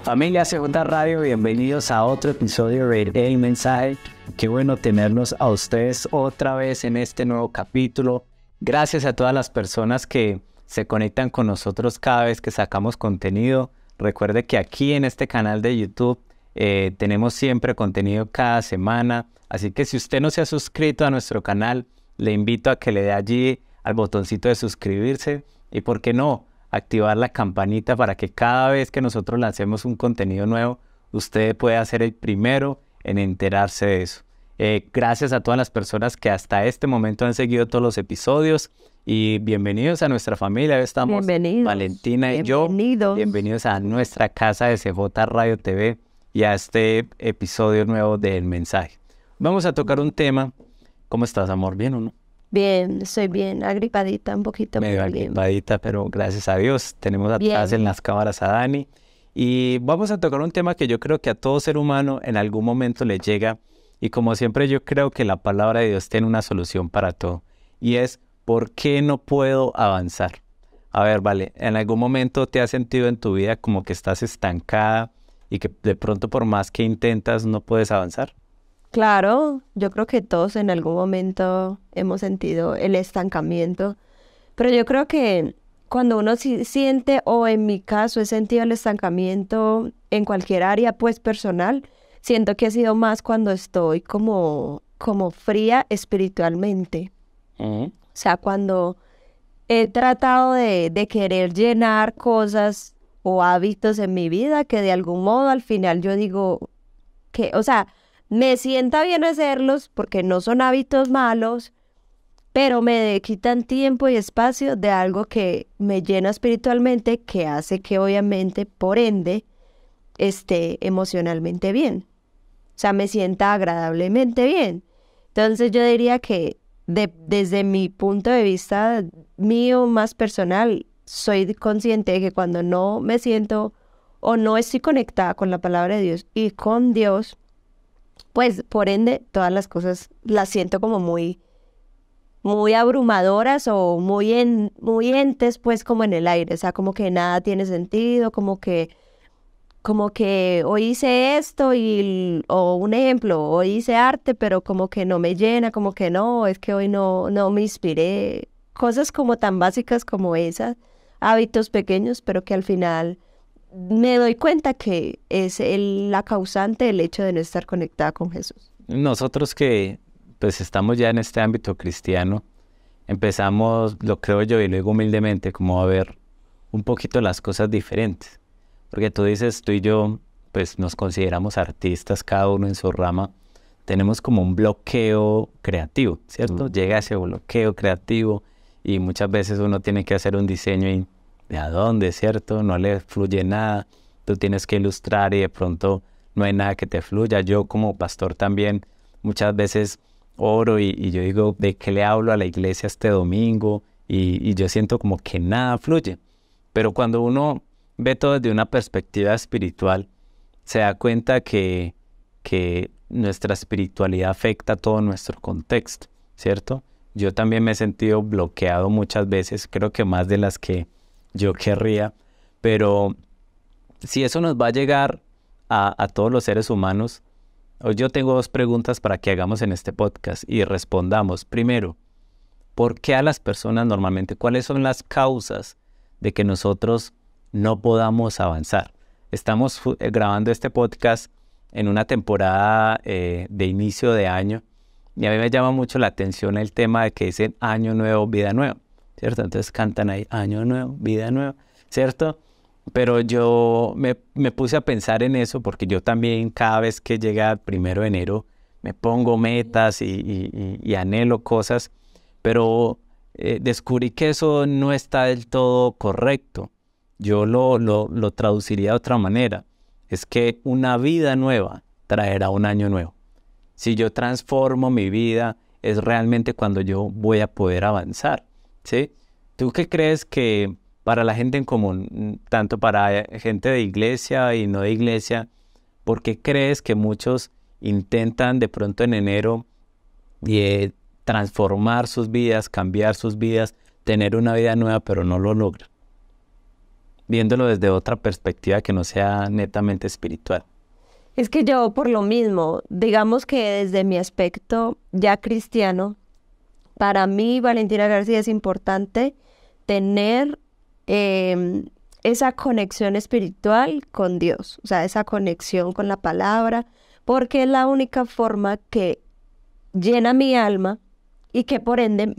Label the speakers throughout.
Speaker 1: Familia CJ Radio, bienvenidos a otro episodio de El Mensaje. Qué bueno tenerlos a ustedes otra vez en este nuevo capítulo. Gracias a todas las personas que se conectan con nosotros cada vez que sacamos contenido. Recuerde que aquí en este canal de YouTube tenemos siempre contenido cada semana. Así que si usted no se ha suscrito a nuestro canal, le invito a que le dé allí al botoncito de suscribirse y, ¿por qué no?, activar la campanita para que cada vez que nosotros lancemos un contenido nuevo, usted pueda ser el primero en enterarse de eso. Gracias a todas las personas que hasta este momento han seguido todos los episodios y bienvenidos a nuestra familia. Hoy estamos Valentina y yo. Bienvenidos a nuestra casa de CJ Radio TV y a este episodio nuevo de El Mensaje. Vamos a tocar un tema. ¿Cómo estás, amor? ¿Bien o no?
Speaker 2: Bien, estoy bien, agripadita un poquito.
Speaker 1: Medio agripadita, pero gracias a Dios. Tenemos atrás en las cámaras a Dani. Y vamos a tocar un tema que yo creo que a todo ser humano en algún momento le llega. Y como siempre yo creo que la palabra de Dios tiene una solución para todo. Y es, ¿por qué no puedo avanzar? A ver, vale, ¿en algún momento te has sentido en tu vida como que estás estancada y que de pronto por más que intentas no puedes avanzar?
Speaker 2: Claro, yo creo que todos en algún momento hemos sentido el estancamiento, pero yo creo que cuando uno siente, o en mi caso he sentido el estancamiento en cualquier área pues personal, siento que ha sido más cuando estoy como fría espiritualmente. O sea, cuando he tratado de querer llenar cosas o hábitos en mi vida que de algún modo al final yo digo que, o sea, me sienta bien hacerlos porque no son hábitos malos, pero me quitan tiempo y espacio de algo que me llena espiritualmente, que hace que obviamente, por ende, esté emocionalmente bien. O sea, me sienta agradablemente bien. Entonces yo diría que desde mi punto de vista mío más personal, soy consciente de que cuando no me siento o no estoy conectada con la palabra de Dios y con Dios, pues por ende todas las cosas las siento como muy abrumadoras o muy entes, pues como en el aire. O sea, como que nada tiene sentido, como que hoy hice esto o un ejemplo, hoy hice arte, pero como que no me llena, como que no, es que hoy no me inspiré. Cosas como tan básicas como esas, hábitos pequeños, pero que al final me doy cuenta que es la causante el hecho de no estar conectada con Jesús.
Speaker 1: Nosotros que pues estamos ya en este ámbito cristiano, empezamos, lo creo yo y luego humildemente, como a ver un poquito las cosas diferentes. Porque tú dices, tú y yo pues nos consideramos artistas, cada uno en su rama, tenemos como un bloqueo creativo, ¿cierto? Llega ese bloqueo creativo y muchas veces uno tiene que hacer un diseño y ¿de a dónde, cierto? No le fluye nada, tú tienes que ilustrar y de pronto no hay nada que te fluya. Yo como pastor también muchas veces oro y yo digo, ¿de qué le hablo a la iglesia este domingo? Y yo siento como que nada fluye. Pero cuando uno ve todo desde una perspectiva espiritual, se da cuenta que nuestra espiritualidad afecta todo nuestro contexto, ¿cierto? Yo también me he sentido bloqueado muchas veces, creo que más de las que yo querría, pero si eso nos va a llegar a todos los seres humanos, hoy yo tengo dos preguntas para que hagamos en este podcast y respondamos. Primero, ¿por qué a las personas normalmente, cuáles son las causas de que nosotros no podamos avanzar? Estamos grabando este podcast en una temporada de inicio de año y a mí me llama mucho la atención el tema de que dicen año nuevo, vida nueva, ¿cierto? Entonces cantan ahí, año nuevo, vida nueva, ¿cierto? Pero yo me puse a pensar en eso porque yo también cada vez que llega el 1 de enero me pongo metas y anhelo cosas, pero descubrí que eso no está del todo correcto. Yo lo traduciría de otra manera. Es que una vida nueva traerá un año nuevo. Si yo transformo mi vida, es realmente cuando yo voy a poder avanzar, ¿sí? ¿Tú qué crees que para la gente en común, tanto para gente de iglesia y no de iglesia, por qué crees que muchos intentan de pronto en enero transformar sus vidas, cambiar sus vidas, tener una vida nueva, pero no lo logran? viéndolo desde otra perspectiva que no sea netamente espiritual.
Speaker 2: Es que yo por lo mismo, digamos que desde mi aspecto ya cristiano, para mí, Valentina García, es importante tener esa conexión espiritual con Dios, o sea, esa conexión con la palabra, porque es la única forma que llena mi alma y que por ende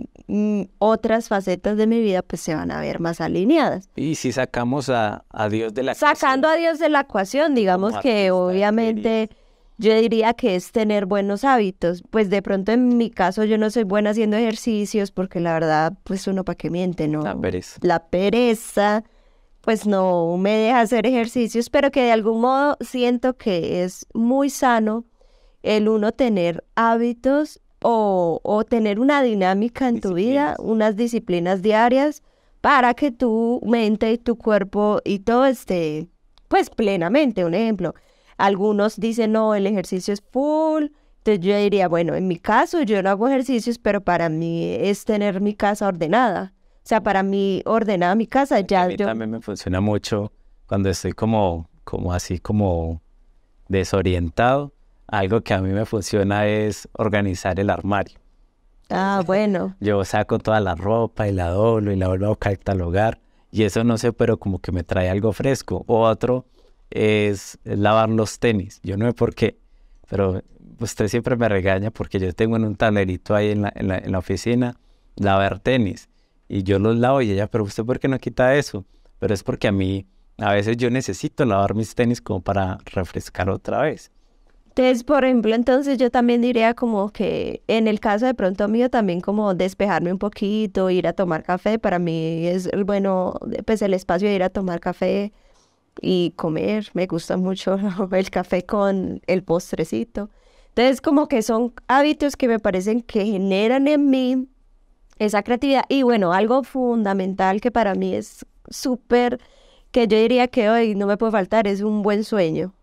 Speaker 2: otras facetas de mi vida pues se van a ver más alineadas.
Speaker 1: Y si sacamos a Dios de la
Speaker 2: Sacando a Dios de la ecuación, digamos
Speaker 1: como
Speaker 2: que
Speaker 1: artista,
Speaker 2: obviamente yo diría que es tener buenos hábitos. Pues de pronto en mi caso yo no soy buena haciendo ejercicios porque la verdad pues uno para qué miente, ¿no?
Speaker 1: la pereza.
Speaker 2: La pereza pues no me deja hacer ejercicios, pero que de algún modo siento que es muy sano el uno tener hábitos o tener una dinámica en tu vida,
Speaker 1: Disciplinas.
Speaker 2: unas disciplinas diarias para que tu mente y tu cuerpo y todo esté pues plenamente. Un ejemplo, algunos dicen no, el ejercicio es full, entonces yo diría, bueno, en mi caso yo no hago ejercicios, pero para mí es tener mi casa ordenada. O sea, para mí ordenada mi casa,
Speaker 1: A
Speaker 2: ya
Speaker 1: mí
Speaker 2: yo...
Speaker 1: también me funciona mucho cuando estoy como así como desorientado. Algo que a mí me funciona es organizar el armario.
Speaker 2: Ah, bueno.
Speaker 1: Yo saco toda la ropa y la doblo y la vuelvo a catalogar. Y eso no sé, pero como que me trae algo fresco. O otro es lavar los tenis. Yo no sé por qué, pero usted siempre me regaña porque yo tengo en un tablerito ahí en la oficina lavar tenis. Y yo los lavo y ella, pero ¿usted por qué no quita eso? Pero es porque a mí, a veces yo necesito lavar mis tenis como para refrescar otra vez.
Speaker 2: Entonces, por ejemplo, entonces yo también diría como que en el caso de pronto mío también como despejarme un poquito, ir a tomar café, para mí es bueno, pues el espacio de ir a tomar café y comer, me gusta mucho el café con el postrecito. Entonces, como que son hábitos que me parecen que generan en mí esa creatividad y bueno, algo fundamental que para mí es súper, que yo diría que hoy no me puede faltar, es un buen sueño.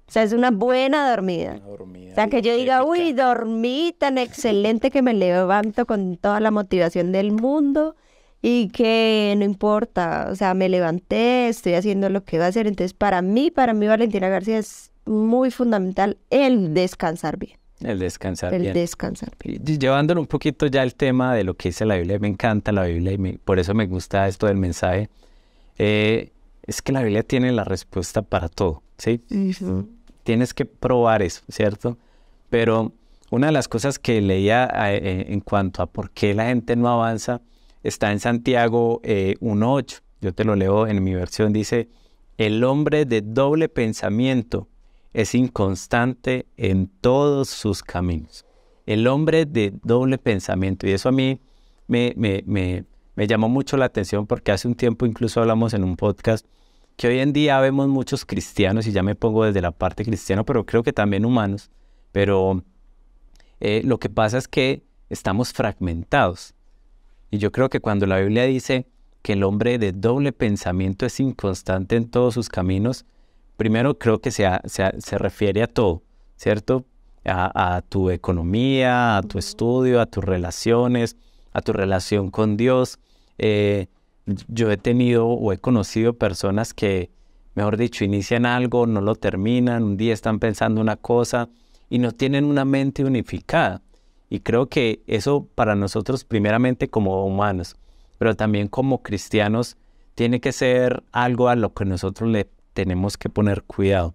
Speaker 2: O sea, es una buena dormida.
Speaker 1: Una dormida
Speaker 2: O sea, que yo diga, uy,
Speaker 1: épica.
Speaker 2: dormí tan excelente que me levanto con toda la motivación del mundo y que no importa, o sea, me levanté, estoy haciendo lo que va a hacer. Entonces, para mí, Valentina García es muy fundamental el descansar bien,
Speaker 1: El descansar
Speaker 2: el
Speaker 1: bien.
Speaker 2: descansar bien.
Speaker 1: Y llevándolo un poquito ya al tema de lo que dice la Biblia, me encanta la Biblia y por eso me gusta esto del mensaje. Es que la Biblia tiene la respuesta para todo, ¿sí?
Speaker 2: Ujú.
Speaker 1: Tienes que probar eso, ¿cierto? Pero una de las cosas que leía en cuanto a por qué la gente no avanza está en Santiago 1:8. Yo te lo leo en mi versión. Dice, el hombre de doble pensamiento es inconstante en todos sus caminos. El hombre de doble pensamiento. Y eso a mí me llamó mucho la atención porque hace un tiempo incluso hablamos en un podcast que hoy en día vemos muchos cristianos, y ya me pongo desde la parte cristiana, pero creo que también humanos, pero lo que pasa es que estamos fragmentados. Y yo creo que cuando la Biblia dice que el hombre de doble pensamiento es inconstante en todos sus caminos, primero creo que se refiere a todo, ¿cierto? A tu economía, a tu estudio, a tus relaciones, a tu relación con Dios. Yo he tenido o he conocido personas que, mejor dicho, inician algo, no lo terminan, un día están pensando una cosa y no tienen una mente unificada. Y creo que eso para nosotros, primeramente como humanos, pero también como cristianos, tiene que ser algo a lo que nosotros le tenemos que poner cuidado.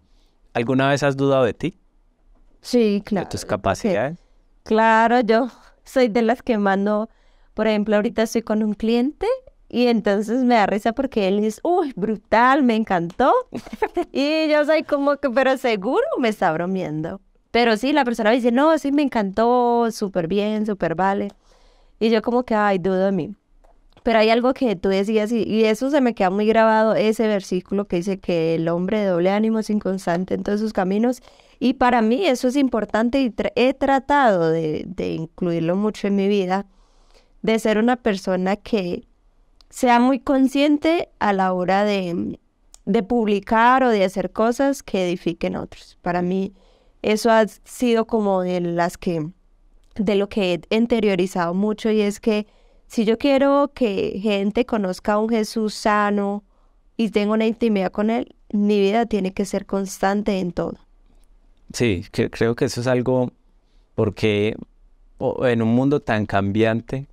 Speaker 1: ¿Alguna vez has dudado de ti,
Speaker 2: Sí,
Speaker 1: de
Speaker 2: claro.
Speaker 1: tus
Speaker 2: Porque,
Speaker 1: capacidades?
Speaker 2: claro, yo soy de las que mando, por ejemplo, ahorita estoy con un cliente y entonces me da risa porque él dice, uy, brutal, me encantó. Y yo soy como que, pero seguro me está bromeando. Pero sí, la persona dice, no, sí, me encantó, súper bien, súper vale. Y yo como que, ay, dudo de mí. Pero hay algo que tú decías y eso se me queda muy grabado, ese versículo que dice que el hombre de doble ánimo es inconstante en todos sus caminos. Y para mí eso es importante y he tratado de incluirlo mucho en mi vida, de ser una persona que sea muy consciente a la hora de publicar o de hacer cosas que edifiquen a otros. Para mí eso ha sido como de lo que he interiorizado mucho y es que si yo quiero que gente conozca a un Jesús sano, y tengo una intimidad con Él, mi vida tiene que ser constante en todo.
Speaker 1: Sí, creo que eso es algo porque en un mundo tan cambiante,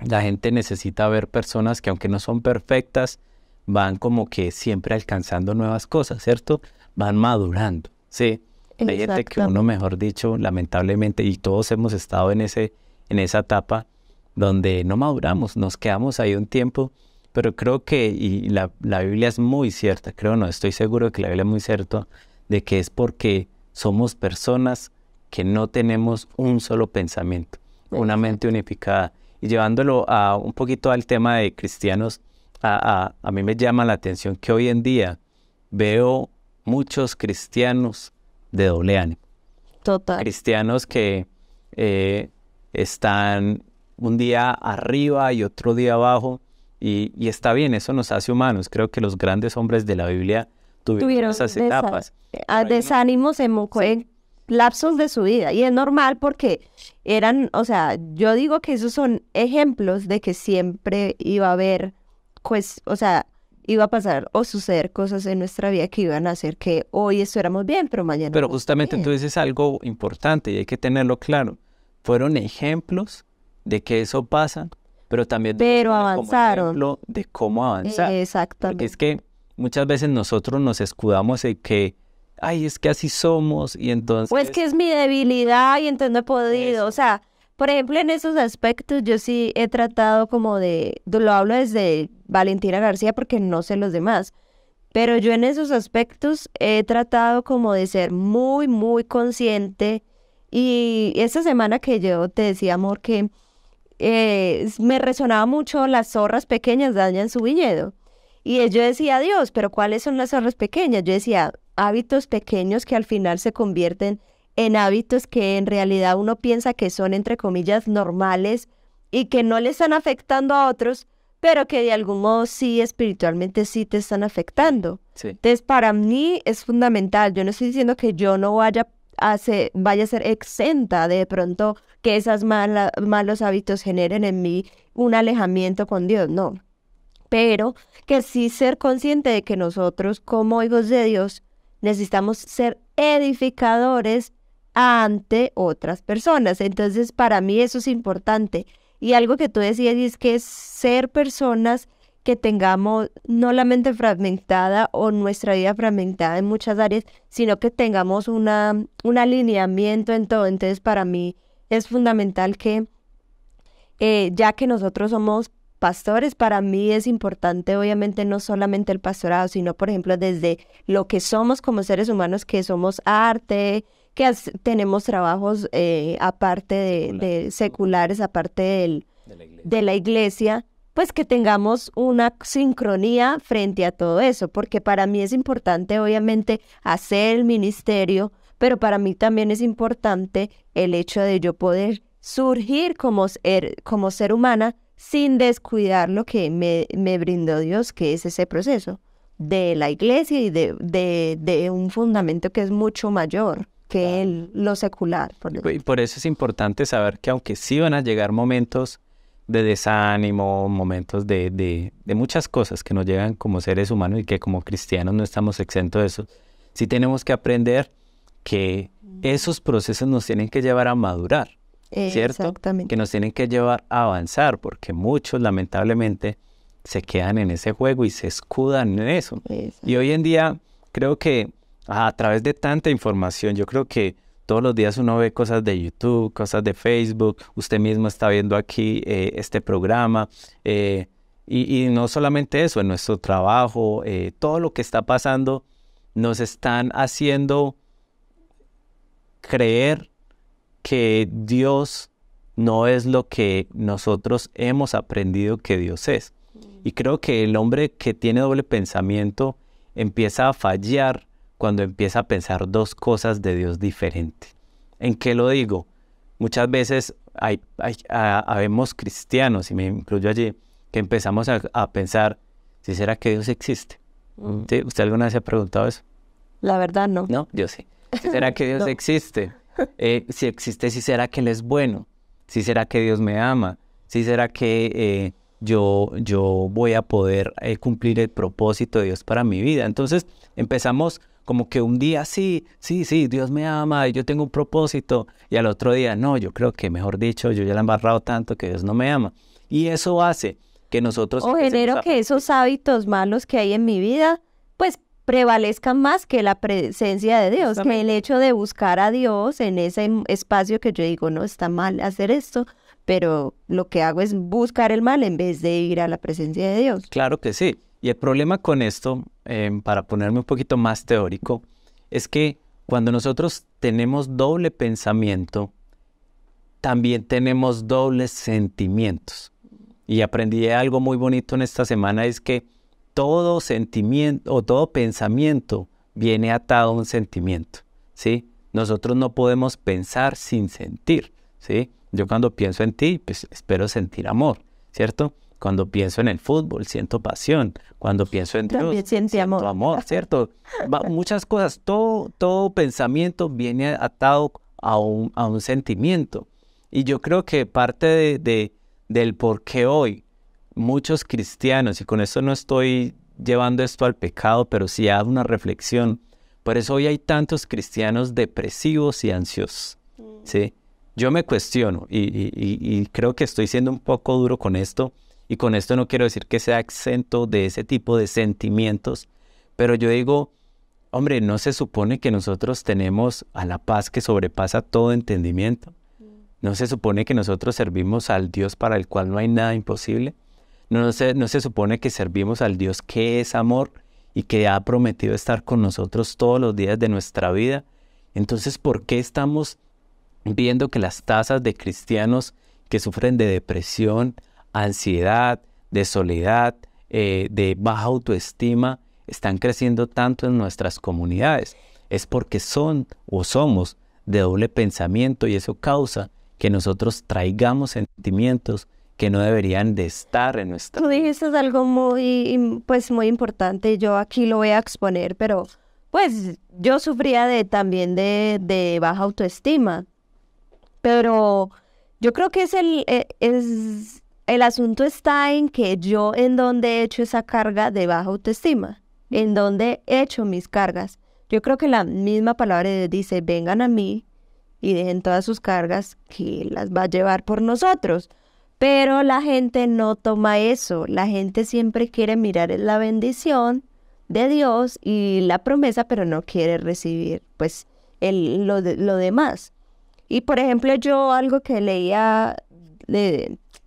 Speaker 1: la gente necesita ver personas que aunque no son perfectas, van como que siempre alcanzando nuevas cosas, ¿cierto? Van madurando, ¿sí? Hay gente que uno, mejor dicho, lamentablemente, y todos hemos estado en esa etapa donde no maduramos, nos quedamos ahí un tiempo, pero creo que, y la Biblia es muy cierta, no, estoy seguro de que la Biblia es muy cierta, de que es porque somos personas que no tenemos un solo pensamiento, una mente unificada. Y llevándolo a un poquito al tema de cristianos, a mí me llama la atención que hoy en día veo muchos cristianos de doble ánimo.
Speaker 2: Total.
Speaker 1: Cristianos que están un día arriba y otro día abajo, y está bien, eso nos hace humanos. Creo que los grandes hombres de la Biblia tuvieron esas etapas.
Speaker 2: Desánimos en lapsos de su vida, y es normal porque eran, o sea, yo digo que esos son ejemplos de que siempre iba a haber, pues, o sea, iba a pasar o suceder cosas en nuestra vida que iban a hacer que hoy estuviéramos bien, pero mañana
Speaker 1: Pero
Speaker 2: no
Speaker 1: justamente
Speaker 2: bien.
Speaker 1: tú dices algo importante y hay que tenerlo claro. Fueron ejemplos de que eso pasa, pero también
Speaker 2: avanzaron.
Speaker 1: Como ejemplo de cómo avanzar.
Speaker 2: Exactamente.
Speaker 1: Porque es que muchas veces nosotros nos escudamos en que, ay, es que así somos y entonces...
Speaker 2: Pues que es mi debilidad y entonces no he podido.
Speaker 1: Eso.
Speaker 2: O sea, por ejemplo, en esos aspectos yo sí he tratado como lo hablo desde Valentina García porque no sé los demás, pero yo en esos aspectos he tratado como de ser muy, muy consciente. Y esta semana que yo te decía, amor, que me resonaba mucho las zorras pequeñas dañan su viñedo. Y yo decía, Dios, pero ¿cuáles son las zorras pequeñas? Yo decía, hábitos pequeños que al final se convierten en hábitos que en realidad uno piensa que son, entre comillas, normales y que no le están afectando a otros, pero que de algún modo sí, espiritualmente sí te están afectando.
Speaker 1: Sí.
Speaker 2: Entonces, para mí es fundamental. Yo no estoy diciendo que yo no vaya a ser exenta de pronto que esos malos hábitos generen en mí un alejamiento con Dios, no. Pero que sí ser consciente de que nosotros como hijos de Dios necesitamos ser edificadores ante otras personas. Entonces, para mí eso es importante. Y algo que tú decías es que es ser personas que tengamos no la mente fragmentada o nuestra vida fragmentada en muchas áreas, sino que tengamos un alineamiento en todo. Entonces, para mí es fundamental que, ya que nosotros somos pastores, para mí es importante, obviamente, no solamente el pastorado, sino, por ejemplo, desde lo que somos como seres humanos, que somos arte, que tenemos trabajos aparte de seculares, aparte de la iglesia, pues que tengamos una sincronía frente a todo eso, porque para mí es importante, obviamente, hacer el ministerio, pero para mí también es importante el hecho de yo poder surgir como ser humana sin descuidar lo que me brindó Dios, que es ese proceso de la iglesia y de un fundamento que es mucho mayor que lo secular.
Speaker 1: Y por eso es importante saber que aunque sí van a llegar momentos de desánimo, momentos de muchas cosas que nos llegan como seres humanos y que como cristianos no estamos exentos de eso, sí tenemos que aprender que esos procesos nos tienen que llevar a madurar, ¿cierto?
Speaker 2: Exactamente.
Speaker 1: Que nos tienen que llevar a avanzar, porque muchos lamentablemente se quedan en ese juego y se escudan en eso.
Speaker 2: Exacto.
Speaker 1: Y hoy en día creo que a través de tanta información, yo creo que todos los días uno ve cosas de YouTube, cosas de Facebook, usted mismo está viendo aquí este programa, y no solamente eso, en nuestro trabajo, todo lo que está pasando nos están haciendo creer que Dios no es lo que nosotros hemos aprendido que Dios es. Y creo que el hombre que tiene doble pensamiento empieza a fallar cuando empieza a pensar dos cosas de Dios diferentes. ¿En qué lo digo? Muchas veces habemos cristianos, y me incluyo allí, que empezamos a pensar, ¿si será que Dios existe? ¿Sí? ¿Usted alguna vez se ha preguntado eso?
Speaker 2: La verdad no.
Speaker 1: No, yo sí. ¿Si será que Dios
Speaker 2: No.
Speaker 1: existe? Si existe, ¿si será que Él es bueno? ¿Si será que Dios me ama? ¿Si será que yo voy a poder cumplir el propósito de Dios para mi vida. Entonces empezamos como que un día sí, Dios me ama y yo tengo un propósito, y al otro día no, yo creo que mejor dicho, yo ya la he embarrado tanto que Dios no me ama. Y eso hace que nosotros
Speaker 2: O genero que esos hábitos malos que hay en mi vida, pues prevalezcan más que la presencia de Dios, que el hecho de buscar a Dios en ese espacio que yo digo, no, está mal hacer esto, pero lo que hago es buscar el mal en vez de ir a la presencia de Dios.
Speaker 1: Claro que sí. Y el problema con esto, para ponerme un poquito más teórico, es que cuando nosotros tenemos doble pensamiento, también tenemos dobles sentimientos. Y aprendí algo muy bonito en esta semana, es que todo sentimiento o todo pensamiento viene atado a un sentimiento, ¿sí? Nosotros no podemos pensar sin sentir, ¿sí? Yo cuando pienso en ti, pues espero sentir amor, ¿cierto? Cuando pienso en el fútbol, siento pasión. Cuando pienso en Dios,
Speaker 2: También siento
Speaker 1: siento amor, ¿cierto? Muchas cosas, todo pensamiento viene atado a un sentimiento. Y yo creo que parte del por qué hoy muchos cristianos, y con esto no estoy llevando esto al pecado, pero sí a una reflexión, por eso hoy hay tantos cristianos depresivos y ansiosos, ¿sí? Yo me cuestiono y creo que estoy siendo un poco duro con esto, y con esto no quiero decir que sea exento de ese tipo de sentimientos, pero yo digo, hombre, ¿no se supone que nosotros tenemos a la paz que sobrepasa todo entendimiento? ¿No se supone que nosotros servimos al Dios para el cual no hay nada imposible? ¿No se supone que servimos al Dios que es amor y que ha prometido estar con nosotros todos los días de nuestra vida? Entonces, ¿por qué estamos viendo que las tasas de cristianos que sufren de depresión, ansiedad, de soledad, de baja autoestima, están creciendo tanto en nuestras comunidades? Es porque son o somos de doble pensamiento, y eso causa que nosotros traigamos sentimientos que no deberían de estar en nuestra
Speaker 2: Tú
Speaker 1: vida.
Speaker 2: dijiste algo muy, pues muy importante, yo aquí lo voy a exponer, pero pues yo sufría también de baja autoestima, pero yo creo que el asunto está en que yo en donde he hecho esa carga de baja autoestima, en donde he hecho mis cargas. Yo creo que la misma palabra de Dios dice, vengan a mí y dejen todas sus cargas, que las va a llevar por nosotros. Pero la gente no toma eso, la gente siempre quiere mirar la bendición de Dios y la promesa, pero no quiere recibir pues lo demás. Y por ejemplo, yo algo que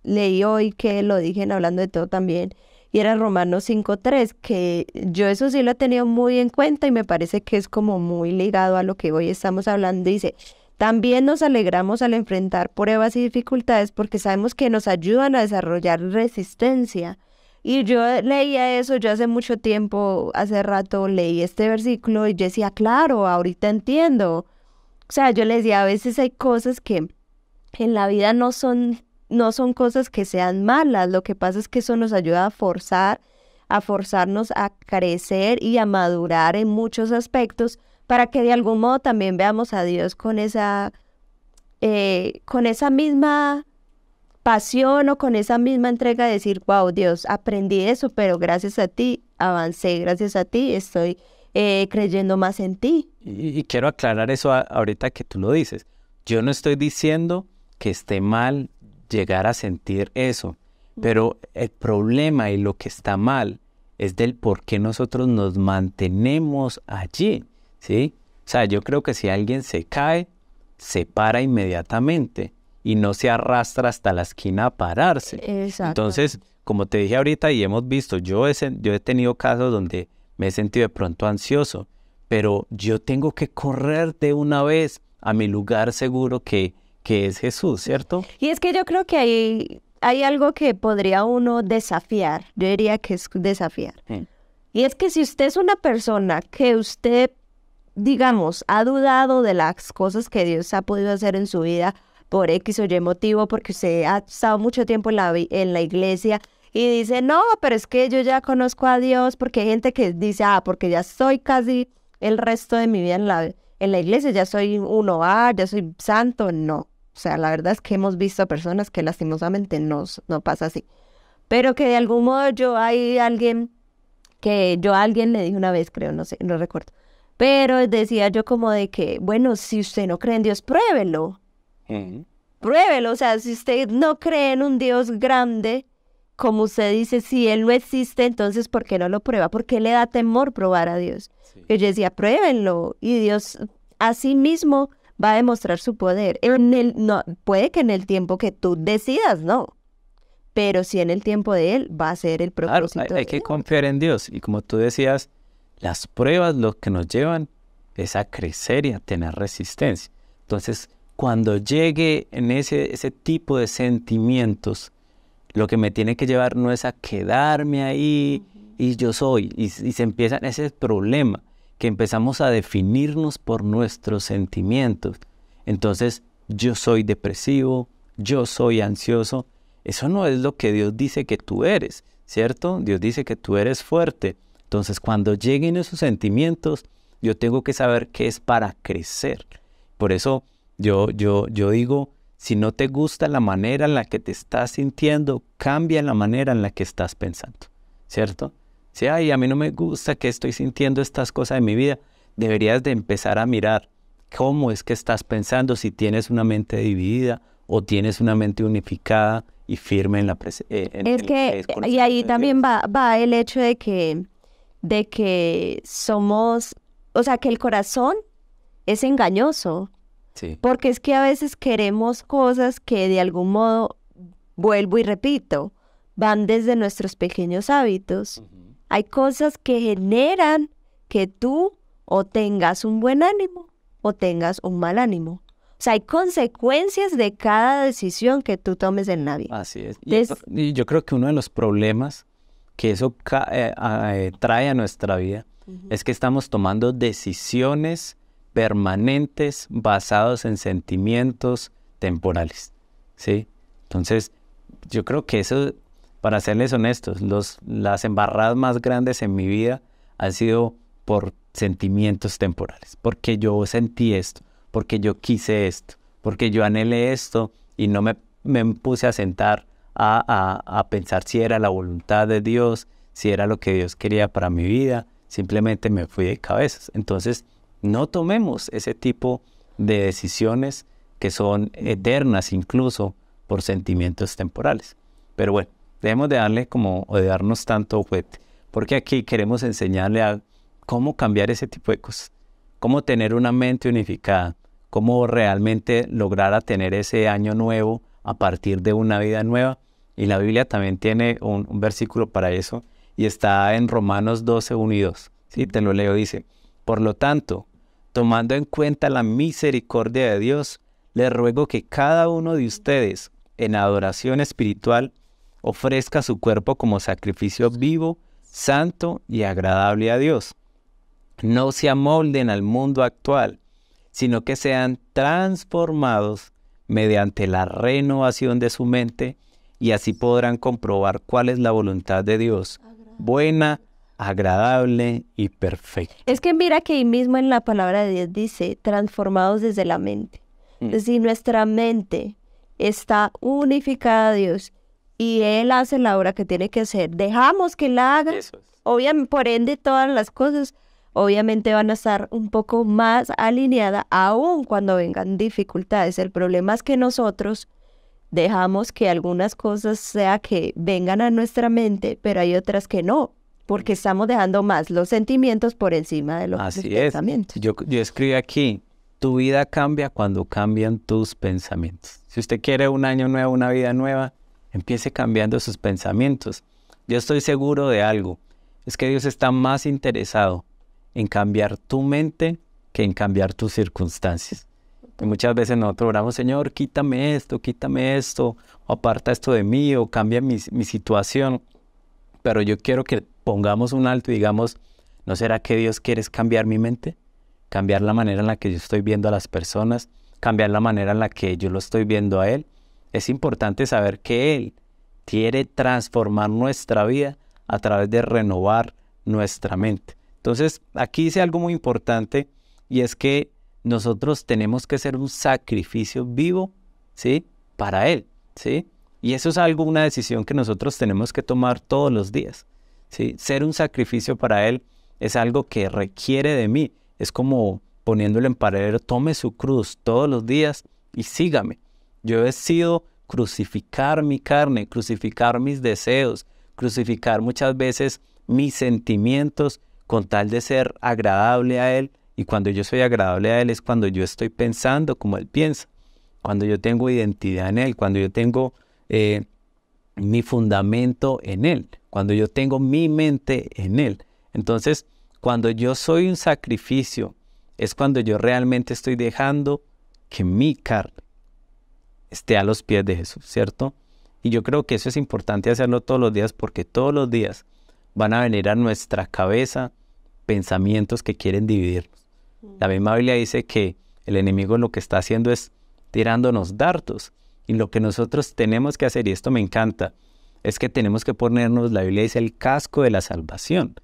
Speaker 2: leí hoy, que lo dije en Hablando de Todo también, y era Romanos 5:3, que yo eso sí lo he tenido muy en cuenta y me parece que es como muy ligado a lo que hoy estamos hablando. Dice, también nos alegramos al enfrentar pruebas y dificultades porque sabemos que nos ayudan a desarrollar resistencia. Y yo leía eso, yo hace mucho tiempo, hace rato leí este versículo y yo decía, claro, ahorita entiendo. O sea, yo les decía, a veces hay cosas que en la vida no son cosas que sean malas, lo que pasa es que eso nos ayuda a forzarnos a crecer y a madurar en muchos aspectos, para que de algún modo también veamos a Dios con esa misma pasión o con esa misma entrega de decir, wow, Dios, aprendí eso, pero gracias a ti avancé, gracias a ti estoy creyendo más en ti.
Speaker 1: Y quiero aclarar eso ahorita que tú lo dices. Yo no estoy diciendo que esté mal llegar a sentir eso, pero el problema y lo que está mal es del por qué nosotros nos mantenemos allí, ¿sí? O sea, yo creo que si alguien se cae, se para inmediatamente y no se arrastra hasta la esquina a pararse.
Speaker 2: Exacto.
Speaker 1: Entonces, como te dije ahorita y hemos visto, yo he tenido casos donde me he sentido de pronto ansioso, pero yo tengo que correr de una vez a mi lugar seguro que es Jesús, ¿cierto?
Speaker 2: Y es que yo creo que hay algo que podría uno desafiar, yo diría que es desafiar. Y es que si usted es una persona que usted, digamos, ha dudado de las cosas que Dios ha podido hacer en su vida por X o Y motivo, porque usted ha estado mucho tiempo en la iglesia y dice, no, pero es que yo ya conozco a Dios, porque hay gente que dice, porque ya estoy casi el resto de mi vida en la iglesia, ya soy ya soy santo. No, o sea, la verdad es que hemos visto personas que lastimosamente no pasa así. pero que de algún modo yo hay alguien que yo a alguien le dije una vez, creo, no sé, no recuerdo, pero decía yo como de que, bueno, si usted no cree en Dios, pruébelo,
Speaker 1: Ujú.
Speaker 2: pruébelo, o sea, si usted no cree en un Dios grande, como usted dice, si Él no existe, entonces ¿por qué no lo prueba? ¿Por qué le da temor probar a Dios?
Speaker 1: Sí.
Speaker 2: Que yo decía, pruébenlo, y Dios a sí mismo va a demostrar su poder. No, puede que en el tiempo que tú decidas, no, pero si en el tiempo de Él va a ser el
Speaker 1: Claro,
Speaker 2: propósito
Speaker 1: hay
Speaker 2: de
Speaker 1: que
Speaker 2: Dios.
Speaker 1: confiar en Dios. Y como tú decías, las pruebas lo que nos llevan es a crecer y a tener resistencia. Entonces, cuando llegue en ese tipo de sentimientos, lo que me tiene que llevar no es a quedarme ahí y yo soy. Y se empieza ese problema, que empezamos a definirnos por nuestros sentimientos. Entonces, yo soy depresivo, yo soy ansioso. Eso no es lo que Dios dice que tú eres, ¿cierto? Dios dice que tú eres fuerte. Entonces, cuando lleguen esos sentimientos, yo tengo que saber que es para crecer. Por eso yo digo, si no te gusta la manera en la que te estás sintiendo, cambia la manera en la que estás pensando, ¿cierto? Si ay, a mí no me gusta que estoy sintiendo estas cosas en mi vida, deberías de empezar a mirar cómo es que estás pensando, si tienes una mente dividida o tienes una mente unificada y firme en la
Speaker 2: Es que, y ahí también va el hecho de que somos, o sea, que el corazón es engañoso,
Speaker 1: Sí.
Speaker 2: porque es que a veces queremos cosas que de algún modo, vuelvo y repito, van desde nuestros pequeños hábitos.
Speaker 1: Ujú.
Speaker 2: Hay cosas que generan que tú o tengas un buen ánimo o tengas un mal ánimo. O sea, hay consecuencias de cada decisión que tú tomes en la vida.
Speaker 1: Así es.
Speaker 2: Entonces,
Speaker 1: Y yo creo que uno de los problemas que eso trae a nuestra vida es que estamos tomando decisiones permanentes basadas en sentimientos temporales, ¿sí? Entonces, yo creo que eso, para serles honestos, las embarradas más grandes en mi vida han sido por sentimientos temporales, porque yo sentí esto, porque yo quise esto, porque yo anhelé esto y no me puse a sentar a pensar si era la voluntad de Dios, si era lo que Dios quería para mi vida, simplemente me fui de cabezas. Entonces, no tomemos ese tipo de decisiones que son eternas incluso por sentimientos temporales. Pero bueno, debemos de darle como, o de darnos tanto juguete, porque aquí queremos enseñarle a cómo cambiar ese tipo de cosas, cómo tener una mente unificada, cómo realmente lograr a tener ese año nuevo a partir de una vida nueva. Y la Biblia también tiene un versículo para eso, y está en Romanos 12, 1 y 2. ¿Sí? Te lo leo, dice: por lo tanto, tomando en cuenta la misericordia de Dios, les ruego que cada uno de ustedes, en adoración espiritual, ofrezca su cuerpo como sacrificio vivo, santo y agradable a Dios. No se amolden al mundo actual, sino que sean transformados mediante la renovación de su mente, y así podrán comprobar cuál es la voluntad de Dios, buena, agradable y perfecta.
Speaker 2: es que mira que ahí mismo en la palabra de Dios dice, transformados desde la mente. Es decir, nuestra mente está unificada a Dios y Él hace la obra que tiene que hacer. Dejamos que Él la haga.
Speaker 1: Eso es.
Speaker 2: Obviamente, por ende, todas las cosas obviamente van a estar un poco más alineadas aún cuando vengan dificultades. El problema es que nosotros dejamos que algunas cosas sea que vengan a nuestra mente, pero hay otras que no, porque estamos dejando más los sentimientos por encima de los
Speaker 1: Así es.
Speaker 2: pensamientos.
Speaker 1: Yo escribí aquí, tu vida cambia cuando cambian tus pensamientos. Si usted quiere un año nuevo, una vida nueva, empiece cambiando sus pensamientos. Yo estoy seguro de algo, es que Dios está más interesado en cambiar tu mente que en cambiar tus circunstancias. Y muchas veces nosotros oramos, Señor, quítame esto, o aparta esto de mí, o cambia mi situación. Pero yo quiero que pongamos un alto y digamos, ¿no será que Dios quiere cambiar mi mente? Cambiar la manera en la que yo estoy viendo a las personas, cambiar la manera en la que yo lo estoy viendo a Él. Es importante saber que Él quiere transformar nuestra vida a través de renovar nuestra mente. Entonces, aquí dice algo muy importante, y es que nosotros tenemos que ser un sacrificio vivo, ¿sí? Para Él, ¿sí? Y eso es algo, una decisión que nosotros tenemos que tomar todos los días, ¿sí? Ser un sacrificio para Él es algo que requiere de mí. Es como poniéndolo en paralelo, tome su cruz todos los días y sígame. Yo decido crucificar mi carne, crucificar mis deseos, crucificar muchas veces mis sentimientos con tal de ser agradable a Él. Y cuando yo soy agradable a Él es cuando yo estoy pensando como Él piensa, cuando yo tengo identidad en Él, cuando yo tengo mi fundamento en Él, cuando yo tengo mi mente en Él. Entonces, cuando yo soy un sacrificio, es cuando yo realmente estoy dejando que mi carne esté a los pies de Jesús, ¿cierto? Y yo creo que eso es importante hacerlo todos los días, porque todos los días van a venir a nuestra cabeza pensamientos que quieren dividirnos. La misma Biblia dice que el enemigo lo que está haciendo es tirándonos dardos. Y lo que nosotros tenemos que hacer, y esto me encanta, es que tenemos que ponernos, la Biblia dice, el casco de la salvación.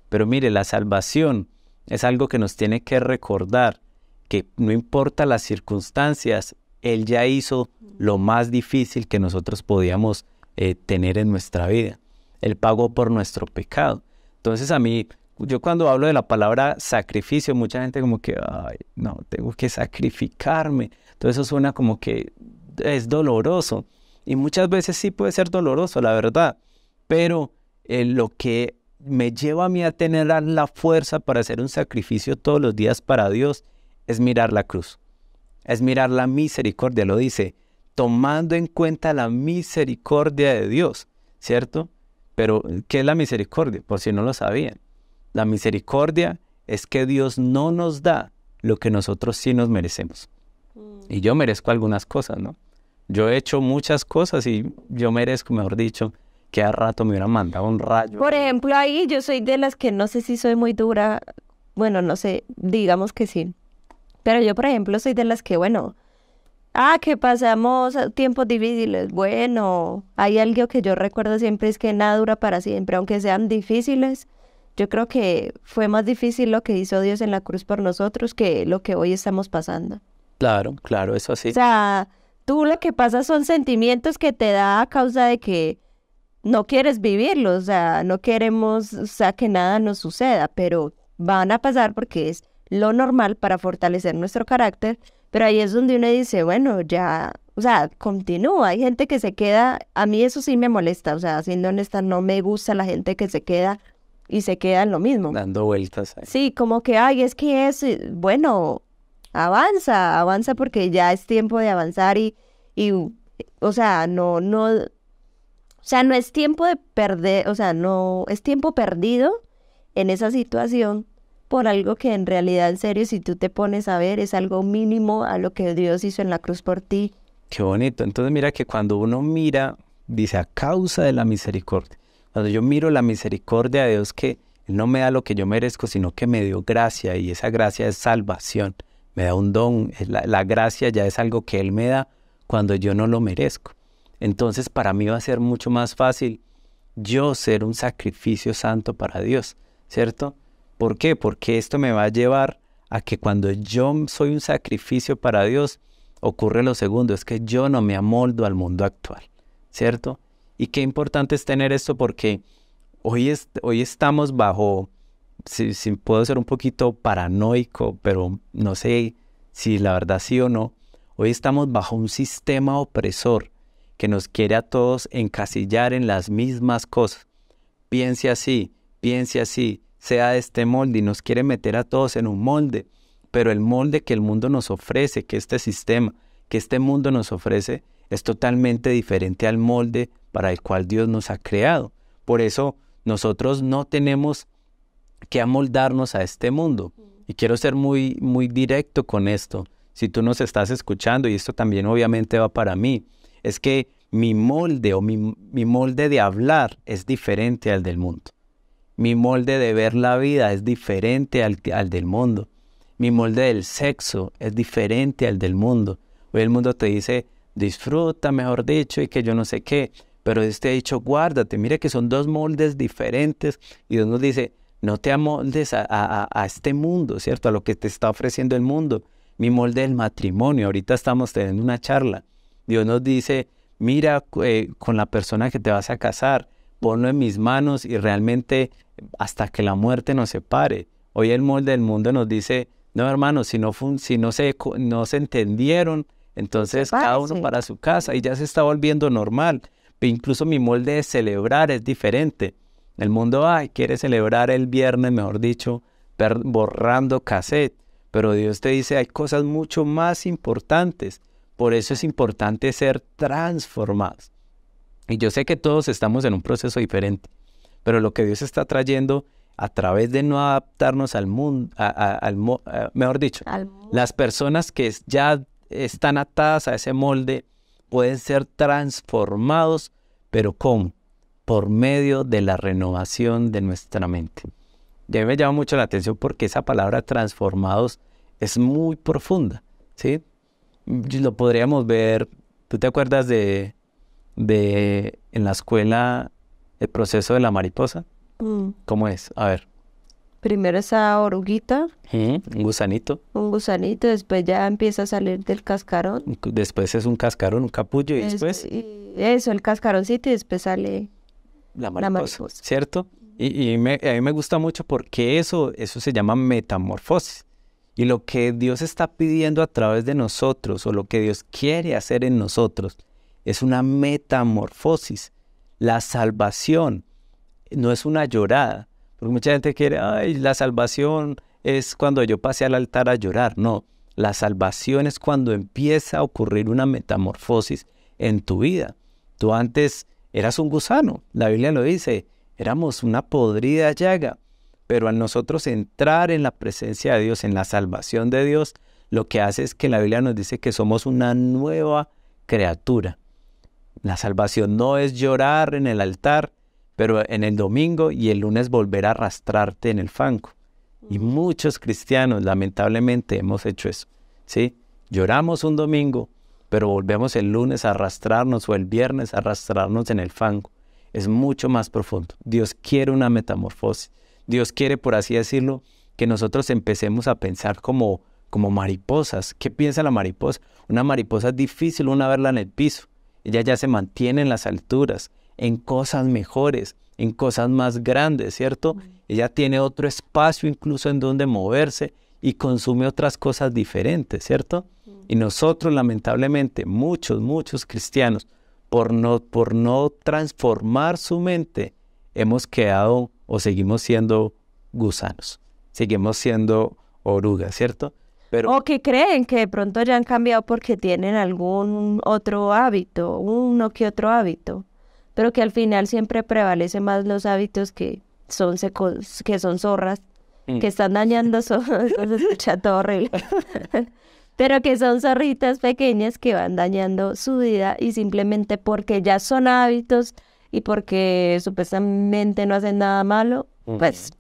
Speaker 1: Pero mire, la salvación es algo que nos tiene que recordar que no importa las circunstancias, Él ya hizo lo más difícil que nosotros podíamos tener en nuestra vida. Él pagó por nuestro pecado. Entonces a mí, yo cuando hablo de la palabra sacrificio, mucha gente como que, ay, no, tengo que sacrificarme. Entonces eso suena como que es doloroso. Y muchas veces sí puede ser doloroso, la verdad. Pero lo que me lleva a mí a tener la fuerza para hacer un sacrificio todos los días para Dios es mirar la cruz. Es mirar la misericordia, lo dice, tomando en cuenta la misericordia de Dios, ¿cierto? Pero, ¿qué es la misericordia? Por si no lo sabían. La misericordia es que Dios no nos da lo que nosotros sí nos merecemos. Y yo merezco algunas cosas, ¿no? Yo he hecho muchas cosas y yo merezco, mejor dicho, que a rato me hubieran mandado un rayo.
Speaker 2: Por ejemplo, ahí yo soy de las que no sé si soy muy dura, bueno, no sé, digamos que sí. Pero yo, por ejemplo, soy de las que, bueno, que pasamos tiempos difíciles. Bueno, hay algo que yo recuerdo siempre, es que nada dura para siempre, aunque sean difíciles. Yo creo que fue más difícil lo que hizo Dios en la cruz por nosotros que lo que hoy estamos pasando.
Speaker 1: Claro, claro, eso sí.
Speaker 2: O sea, tú lo que pasa son sentimientos que te da a causa de que no quieres vivirlos, o sea, no queremos, o sea, que nada nos suceda, pero van a pasar porque es lo normal para fortalecer nuestro carácter, pero ahí es donde uno dice, bueno, ya, o sea, continúa. Hay gente que se queda, a mí eso sí me molesta, o sea, siendo honesta, no me gusta la gente que se queda y se queda en lo mismo.
Speaker 1: Dando vueltas ahí.
Speaker 2: Sí, como que, es que es, bueno, avanza porque ya es tiempo de avanzar y o sea, no es tiempo de perder, o sea, no, es tiempo perdido en esa situación por algo que en realidad, en serio, si tú te pones a ver, es algo mínimo a lo que Dios hizo en la cruz por ti.
Speaker 1: Qué bonito. Entonces mira que cuando uno mira, dice, a causa de la misericordia. Cuando yo miro la misericordia de Dios, que Él no me da lo que yo merezco, sino que me dio gracia, y esa gracia es salvación. Me da un don. La gracia ya es algo que Él me da cuando yo no lo merezco. Entonces para mí va a ser mucho más fácil yo ser un sacrificio santo para Dios, ¿cierto? ¿Por qué? Porque esto me va a llevar a que cuando yo soy un sacrificio para Dios, ocurre lo segundo, es que yo no me amoldo al mundo actual, ¿cierto? Y qué importante es tener esto, porque hoy estamos bajo, si puedo ser un poquito paranoico, pero no sé si la verdad sí o no, hoy estamos bajo un sistema opresor que nos quiere a todos encasillar en las mismas cosas. Piense así, sea de este molde, y nos quiere meter a todos en un molde, pero el molde que el mundo nos ofrece, que este sistema, que este mundo nos ofrece, es totalmente diferente al molde para el cual Dios nos ha creado. Por eso nosotros no tenemos que amoldarnos a este mundo. Y quiero ser muy, muy directo con esto. Si tú nos estás escuchando, y esto también obviamente va para mí, es que mi molde o mi molde de hablar es diferente al del mundo. Mi molde de ver la vida es diferente al del mundo. Mi molde del sexo es diferente al del mundo. Hoy el mundo te dice, disfruta, mejor dicho, y que yo no sé qué. Pero Dios te ha dicho, guárdate. Mira que son dos moldes diferentes. Y Dios nos dice, no te amoldes a este mundo, ¿cierto? A lo que te está ofreciendo el mundo. Mi molde del matrimonio. Ahorita estamos teniendo una charla. Dios nos dice, mira con la persona que te vas a casar, ponlo en mis manos y realmente hasta que la muerte nos separe. Hoy el molde del mundo nos dice, no hermano, si no se entendieron, entonces cada uno para su casa y ya se está volviendo normal. Incluso mi molde de celebrar es diferente. El mundo quiere celebrar el viernes, mejor dicho, borrando cassette. Pero Dios te dice, hay cosas mucho más importantes. Por eso es importante ser transformados. Y yo sé que todos estamos en un proceso diferente. Pero lo que Dios está trayendo a través de no adaptarnos al mundo, mejor dicho, las personas que ya están atadas a ese molde pueden ser transformados, pero ¿cómo? Por medio de la renovación de nuestra mente. Y a mí me llama mucho la atención porque esa palabra transformados es muy profunda, ¿sí? Lo podríamos ver, ¿tú te acuerdas de en la escuela el proceso de la mariposa? ¿Cómo es? A ver.
Speaker 2: Primero esa oruguita.
Speaker 1: Un gusanito.
Speaker 2: Un gusanito, después ya empieza a salir del cascarón.
Speaker 1: Después es un cascarón, un capullo y después...
Speaker 2: Eso, el cascaroncito y después sale
Speaker 1: la mariposa, ¿cierto? Y a mí me gusta mucho porque eso se llama metamorfosis. Y lo que Dios está pidiendo a través de nosotros o lo que Dios quiere hacer en nosotros es una metamorfosis. La salvación no es una llorada. Porque mucha gente quiere, la salvación es cuando yo pasé al altar a llorar. No, la salvación es cuando empieza a ocurrir una metamorfosis en tu vida. Tú antes eras un gusano, la Biblia lo dice, éramos una podrida llaga. Pero al nosotros entrar en la presencia de Dios, en la salvación de Dios, lo que hace es que la Biblia nos dice que somos una nueva criatura. La salvación no es llorar en el altar, pero en el domingo y el lunes volver a arrastrarte en el fango. Y muchos cristianos lamentablemente hemos hecho eso, ¿sí? Lloramos un domingo, pero volvemos el lunes a arrastrarnos o el viernes a arrastrarnos en el fango. Es mucho más profundo. Dios quiere una metamorfosis. Dios quiere, por así decirlo, que nosotros empecemos a pensar como mariposas. ¿Qué piensa la mariposa? Una mariposa es difícil una verla en el piso. Ella ya se mantiene en las alturas, en cosas mejores, en cosas más grandes, ¿cierto? Ella tiene otro espacio incluso en donde moverse y consume otras cosas diferentes, ¿cierto? Y nosotros, lamentablemente, muchos cristianos, por no transformar su mente, hemos quedado o seguimos siendo gusanos, seguimos siendo orugas, ¿cierto?
Speaker 2: O que creen que de pronto ya han cambiado porque tienen algún otro hábito, uno que otro hábito, pero que al final siempre prevalecen más los hábitos que son secos, que son zorras, que están dañando, eso se escucha todo horrible, pero que son zorritas pequeñas que van dañando su vida y simplemente porque ya son hábitos y porque supuestamente no hacen nada malo, pues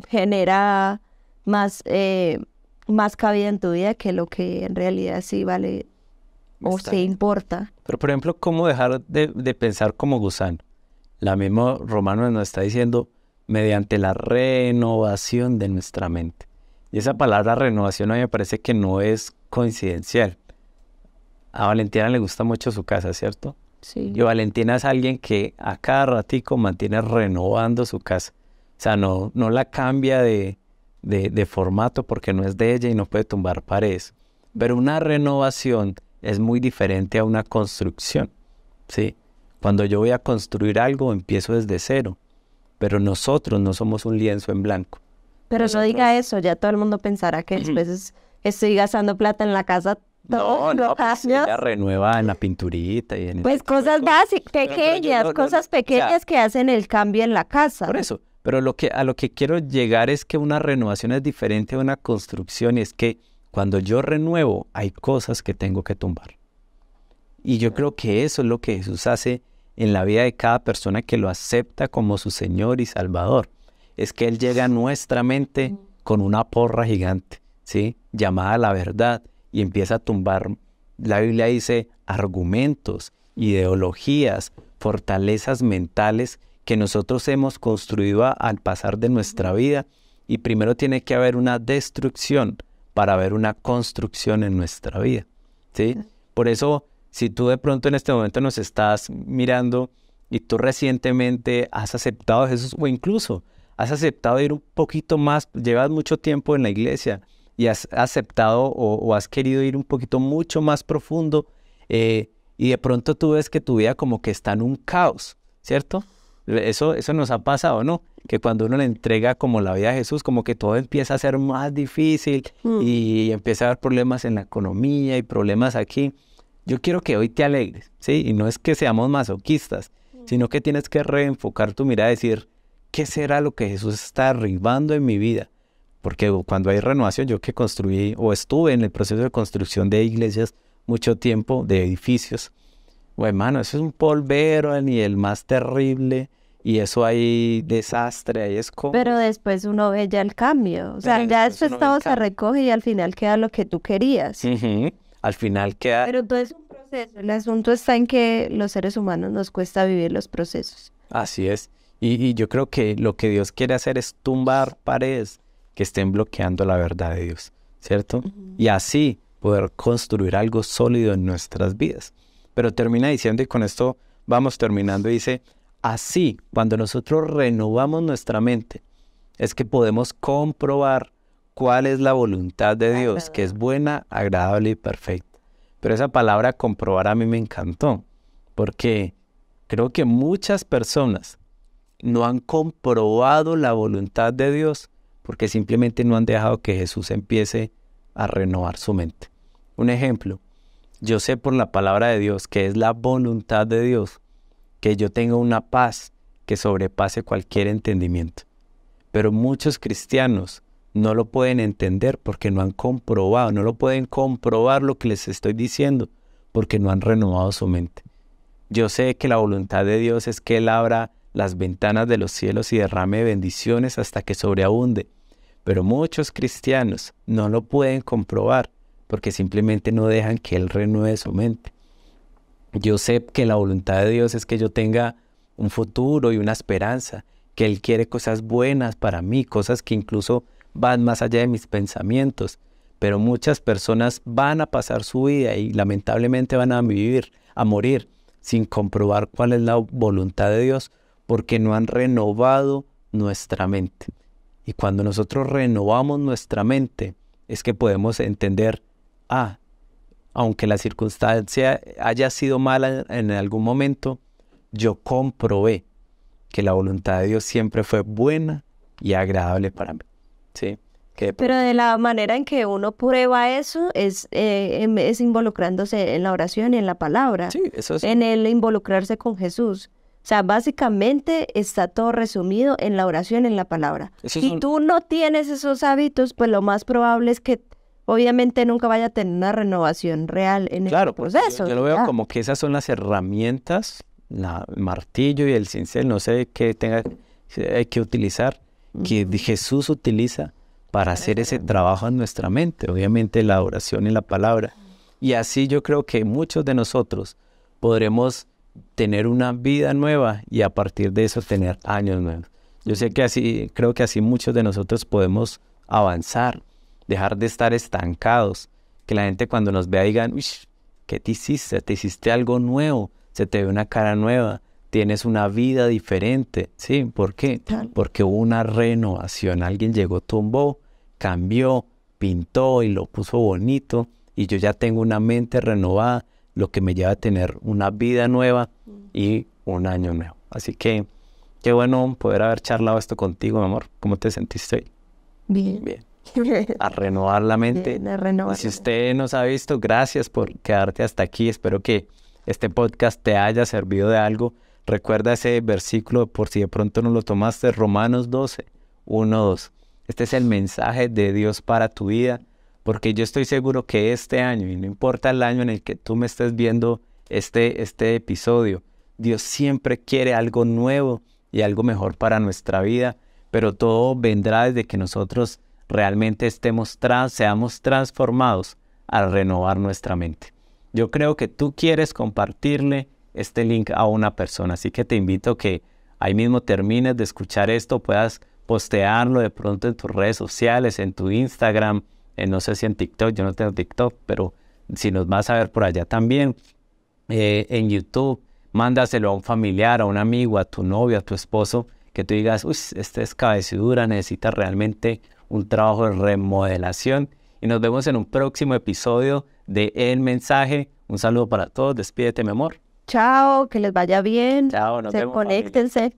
Speaker 2: genera más cabida en tu vida que lo que en realidad sí vale o sí importa.
Speaker 1: Pero por ejemplo, ¿cómo dejar de pensar como gusano? La misma Romanos nos está diciendo mediante la renovación de nuestra mente. Y esa palabra renovación a mí me parece que no es coincidencial. A Valentina le gusta mucho su casa, ¿cierto?
Speaker 2: Sí.
Speaker 1: Y Valentina es alguien que a cada ratico mantiene renovando su casa. O sea, no la cambia de formato porque no es de ella y no puede tumbar paredes. Pero una renovación es muy diferente a una construcción, ¿sí? Cuando yo voy a construir algo, empiezo desde cero. Pero nosotros no somos un lienzo en blanco.
Speaker 2: Pero no diga eso, ya todo el mundo pensará que después estoy gastando plata en la casa.
Speaker 1: No, pues ella renueva en la pinturita y en
Speaker 2: pues cosas básicas, pequeñas, cosas pequeñas que hacen el cambio en la casa.
Speaker 1: Por eso, pero a lo que quiero llegar es que una renovación es diferente a una construcción y es que cuando yo renuevo hay cosas que tengo que tumbar. Y yo creo que eso es lo que Jesús hace en la vida de cada persona que lo acepta como su Señor y Salvador. Es que Él llega a nuestra mente con una porra gigante, ¿sí? Llamada la verdad. Y empieza a tumbar, la Biblia dice, argumentos, ideologías, fortalezas mentales que nosotros hemos construido al pasar de nuestra vida. Y primero tiene que haber una destrucción para haber una construcción en nuestra vida, ¿sí? Por eso Si tú de pronto en este momento nos estás mirando y tú recientemente has aceptado a Jesús o incluso has aceptado ir un poquito más, llevas mucho tiempo en la iglesia y has aceptado o has querido ir un poquito mucho más profundo y de pronto tú ves que tu vida como que está en un caos, ¿cierto? Eso nos ha pasado, ¿no? Que cuando uno le entrega como la vida a Jesús, como que todo empieza a ser más difícil y empieza a haber problemas en la economía y problemas aquí. Yo quiero que hoy te alegres, ¿sí? Y no es que seamos masoquistas, sino que tienes que reenfocar tu mirada y decir, ¿qué será lo que Jesús está derribando en mi vida? Porque cuando hay renovación, yo que construí o estuve en el proceso de construcción de iglesias mucho tiempo, de edificios, bueno, hermano, eso es un polvero ni el más terrible y eso hay desastre, hay escombros.
Speaker 2: Pero después uno ve ya el cambio. O sea,
Speaker 1: Pero
Speaker 2: ya
Speaker 1: después
Speaker 2: después
Speaker 1: uno ve el
Speaker 2: todo se
Speaker 1: cambio.
Speaker 2: recoge y al final queda lo que tú querías.
Speaker 1: Ujú. Al final queda...
Speaker 2: Pero todo es un proceso. El asunto está en que los seres humanos nos cuesta vivir los procesos.
Speaker 1: Así es. Y yo creo que lo que Dios quiere hacer es tumbar paredes que estén bloqueando la verdad de Dios, ¿cierto? Y así poder construir algo sólido en nuestras vidas. Pero termina diciendo, y con esto vamos terminando, dice, así, cuando nosotros renovamos nuestra mente, es que podemos comprobar cuál es la voluntad de Dios, que es buena, agradable y perfecta. Pero esa palabra comprobar a mí me encantó, porque creo que muchas personas no han comprobado la voluntad de Dios porque simplemente no han dejado que Jesús empiece a renovar su mente. Un ejemplo, yo sé por la palabra de Dios que es la voluntad de Dios que yo tenga una paz que sobrepase cualquier entendimiento. Pero muchos cristianos no lo pueden entender porque no han comprobado, no lo pueden comprobar lo que les estoy diciendo porque no han renovado su mente. Yo sé que la voluntad de Dios es que Él abra las ventanas de los cielos y derrame bendiciones hasta que sobreabunde. Pero muchos cristianos no lo pueden comprobar porque simplemente no dejan que Él renueve su mente. Yo sé que la voluntad de Dios es que yo tenga un futuro y una esperanza, que Él quiere cosas buenas para mí, cosas que incluso van más allá de mis pensamientos. Pero muchas personas van a pasar su vida y lamentablemente van a vivir, a morir, sin comprobar cuál es la voluntad de Dios, porque no han renovado nuestra mente. Y cuando nosotros renovamos nuestra mente, es que podemos entender, aunque la circunstancia haya sido mala en algún momento, yo comprobé que la voluntad de Dios siempre fue buena y agradable para mí. ¿Sí?
Speaker 2: Pero de la manera en que uno prueba eso es involucrándose en la oración y en la palabra,
Speaker 1: Sí, eso es.
Speaker 2: en el involucrarse con Jesús. O sea, básicamente está todo resumido en la oración, en la palabra. Si tú no tienes esos hábitos, pues lo más probable es que obviamente nunca vaya a tener una renovación real en el proceso.
Speaker 1: Yo lo veo como que esas son las herramientas, el martillo y el cincel, no sé qué hay que utilizar, que Jesús utiliza para hacer ese trabajo en nuestra mente, obviamente la oración y la palabra. Y así yo creo que muchos de nosotros podremos tener una vida nueva y a partir de eso tener años nuevos. Yo sé que así, creo que así muchos de nosotros podemos avanzar, dejar de estar estancados, que la gente cuando nos vea digan, uy, ¿qué te hiciste? Te hiciste algo nuevo, se te ve una cara nueva, tienes una vida diferente, ¿sí? ¿Por qué? Porque hubo una renovación, alguien llegó, tumbó, cambió, pintó y lo puso bonito y yo ya tengo una mente renovada, lo que me lleva a tener una vida nueva y un año nuevo. Así que qué bueno poder haber charlado esto contigo, mi amor. ¿Cómo te sentiste hoy?
Speaker 2: Bien.
Speaker 1: Bien. A renovar la mente.
Speaker 2: Bien, a renovar.
Speaker 1: Y si usted nos ha visto, gracias por quedarte hasta aquí. Espero que este podcast te haya servido de algo. Recuerda ese versículo, por si de pronto no lo tomaste, Romanos 12, 1, 2. Este es el mensaje de Dios para tu vida, porque yo estoy seguro que este año, y no importa el año en el que tú me estés viendo este episodio, Dios siempre quiere algo nuevo y algo mejor para nuestra vida, pero todo vendrá desde que nosotros realmente seamos transformados al renovar nuestra mente. Yo creo que tú quieres compartirle este link a una persona, así que te invito a que ahí mismo termines de escuchar esto, puedas postearlo de pronto en tus redes sociales, en tu Instagram, no sé si en TikTok, yo no tengo TikTok, pero si nos vas a ver por allá también, en YouTube, mándaselo a un familiar, a un amigo, a tu novio, a tu esposo, que tú digas, uy, este es cabecidura, necesita realmente un trabajo de remodelación. Y nos vemos en un próximo episodio de El Mensaje. Un saludo para todos, despídete, mi amor.
Speaker 2: Chao, que les vaya bien.
Speaker 1: Chao, nos vemos, familia.
Speaker 2: Conéctense.